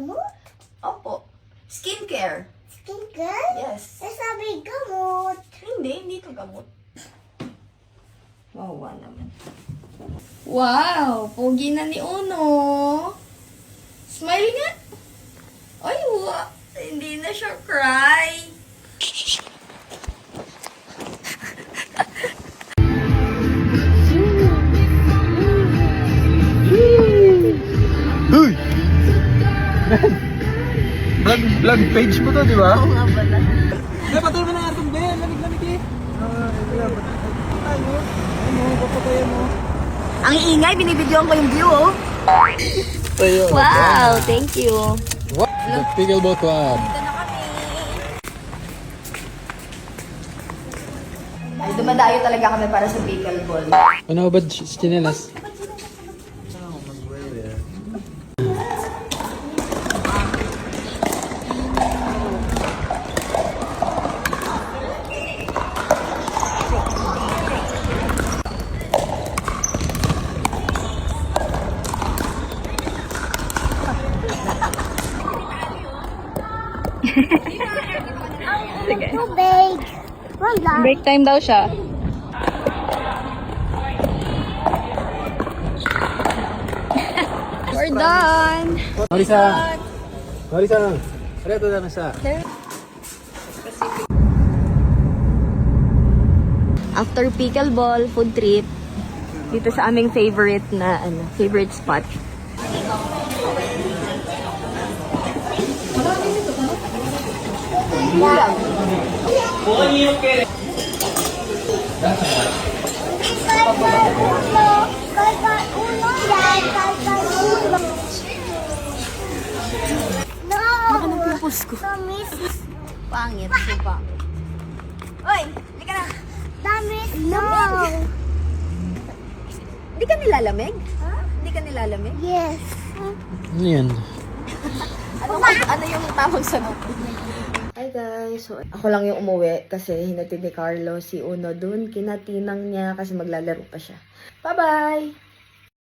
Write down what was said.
Gamot? Opo. Skincare. Skincare? Yes. Sabi gamot. Hindi ito gamot. Wawa naman. Wow! Pogi na ni Uno. Smile nga. Ay, wa. Hindi na siya cry. Uy! Vlog page mo to, di ba? Oo nga pala. Eh, patuloy mo na nga itong Ben. Lamig-lamig eh. Ano, papatayan mo. Ang ingay, binibidyoan ko yung view, oh. Tayo. Wow, thank you. What? The Pickleball Club. Dito na kami. Ay, dumadayo talaga kami para sa pickleball. Ano ba chinelas? Tubig. Wala. Break time daw siya. We're done. Marisa! Marisa! Reto na sa. After pickleball, food trip, dito sa aming favorite na favorite spot. Pangit, so pangit. Oy, hindi ka na. No. Hindi ka nilalamig? Hindi ka nilalamig? Yes. Ano yan? Ano yung tamang sagot? Hi guys, so ako lang yung umuwi kasi hinatid ni Carlo si Uno dun. Kinatinang niya kasi maglalaro pa siya. Bye-bye!